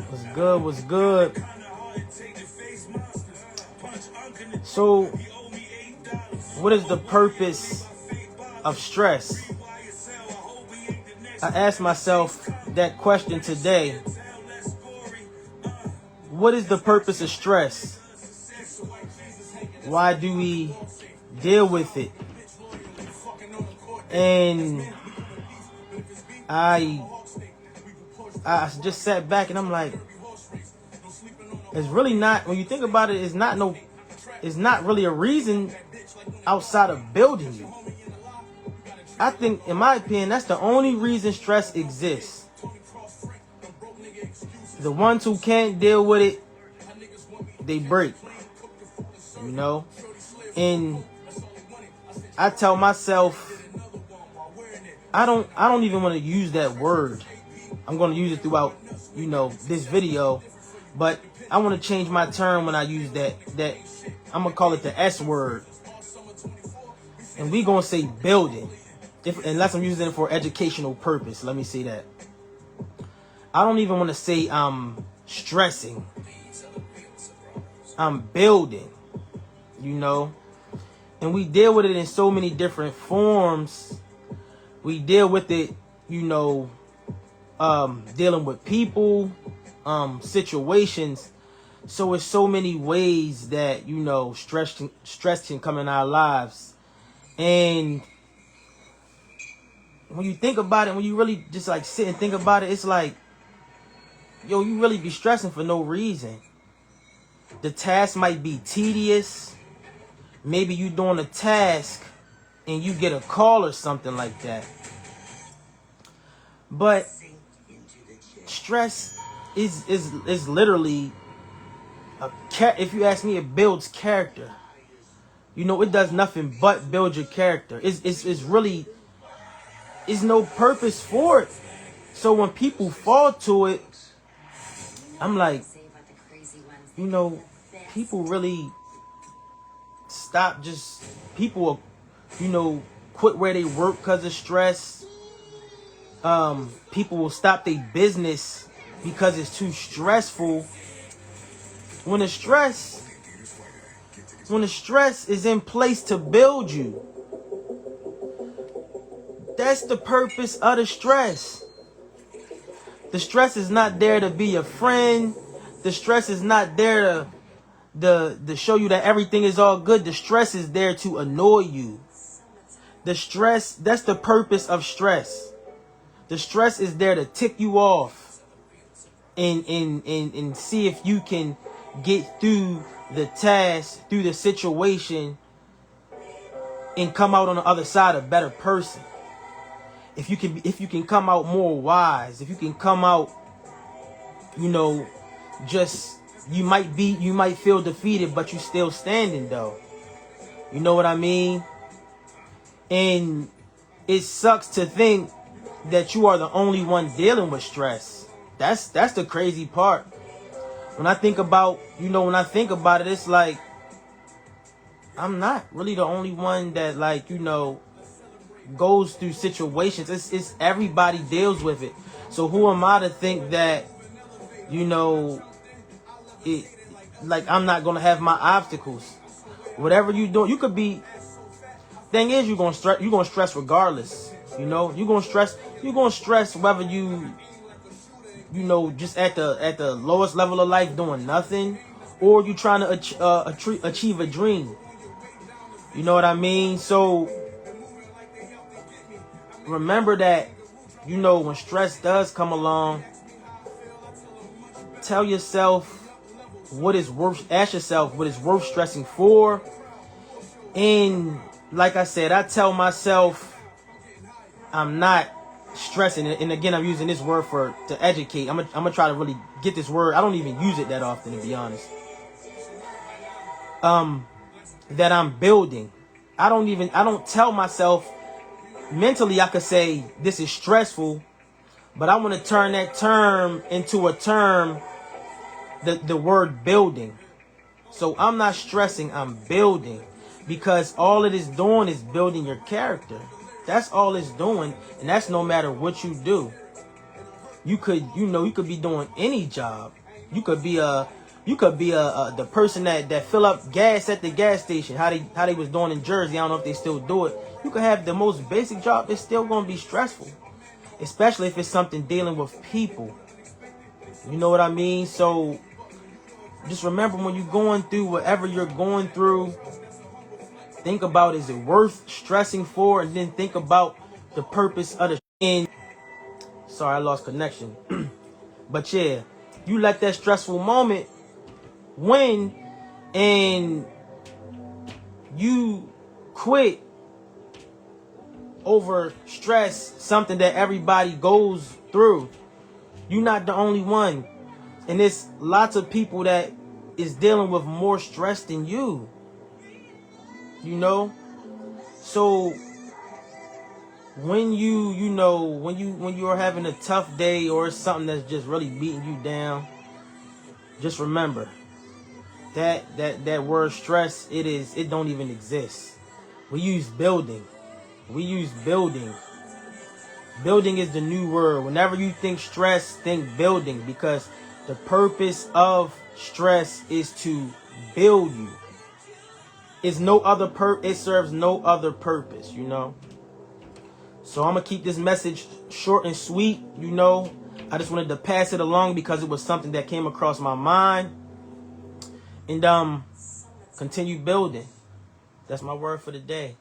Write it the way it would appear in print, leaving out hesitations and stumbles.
What's good? What's good? So, what is the purpose of stress? I asked myself that question today. What is the purpose of stress? Why do we deal with it? And I just sat back and I'm like, it's really not, when you think about it, it's not really a reason outside of building you. I think, in my opinion, that's the only reason stress exists. The ones who can't deal with it, they break. You know? And I tell myself, I don't even want to use that word. I'm going to use it throughout, this video. But I want to change my term when I use that I'm going to call it the S word. And we going to say building. Unless I'm using it for educational purpose. Let me say that. I don't even want to say I'm stressing. I'm building. And we deal with it in so many different forms. We deal with it, dealing with people, situations. So it's so many ways that, stress can come in our lives. And when you think about it, when you really just like sit and think about it, it's like, you really be stressing for no reason. The task might be tedious. Maybe you doing a task and you get a call or something like that. But stress is literally if you ask me, it builds character. It does nothing but build your character. It's really, is no purpose for it. So when people fall to it, I'm like, people really stop people, quit where they work because of stress. People will stop their business because it's too stressful. When the stress is in place to build you, that's the purpose of the stress. The stress is not there to be your friend. The stress is not there to show you that everything is all good. The stress is there to annoy you. The stress, that's the purpose of stress. The stress is there to tick you off and see if you can get through the task, through the situation, and come out on the other side a better person. If you can come out more wise, if you can come out, you might feel defeated, but you still standing though. You know what I mean? And it sucks to think that you are the only one dealing with stress. That's the crazy part. When I think about it, it's like, I'm not really the only one that goes through situations. It's everybody deals with it. So who am I to think that, I'm not gonna have my obstacles? Whatever you do, you could be. Thing is, you're gonna stress regardless. You're gonna stress whether you just at the lowest level of life doing nothing, or you trying to achieve a dream. You know what I mean? So remember that, when stress does come along, ask yourself what is worth stressing for. And like I said, I tell myself I'm not stressing. And again, I'm using this word to educate. I'm gonna try to really get this word. I don't even use it that often, to be honest. That I'm building. I don't tell myself mentally. I could say this is stressful, but I want to turn that term into a term, the word building. So I'm not stressing, I'm building, because all it is doing is building your character. That's all it's doing, and that's no matter what you do. You could, you could be doing any job. You could be the person that fill up gas at the gas station. How they was doing in Jersey. I don't know if they still do it. You could have the most basic job. It's still gonna be stressful, especially if it's something dealing with people. You know what I mean? So just remember, when you're going through whatever you're going through, think about, is it worth stressing for? And then think about the purpose of the end. Sorry, I lost connection. But yeah, you let that stressful moment win and you quit over stress, something that everybody goes through. You're not the only one. And there's lots of people that is dealing with more stress than you. You know? So when when you are having a tough day or something that's just really beating you down, just remember that word stress, it don't even exist. We use building. Building is the new word. Whenever you think stress, think building, because the purpose of stress is to build you. It serves no other purpose, So I'm gonna keep this message short and sweet, I just wanted to pass it along because it was something that came across my mind. And continue building. That's my word for the day.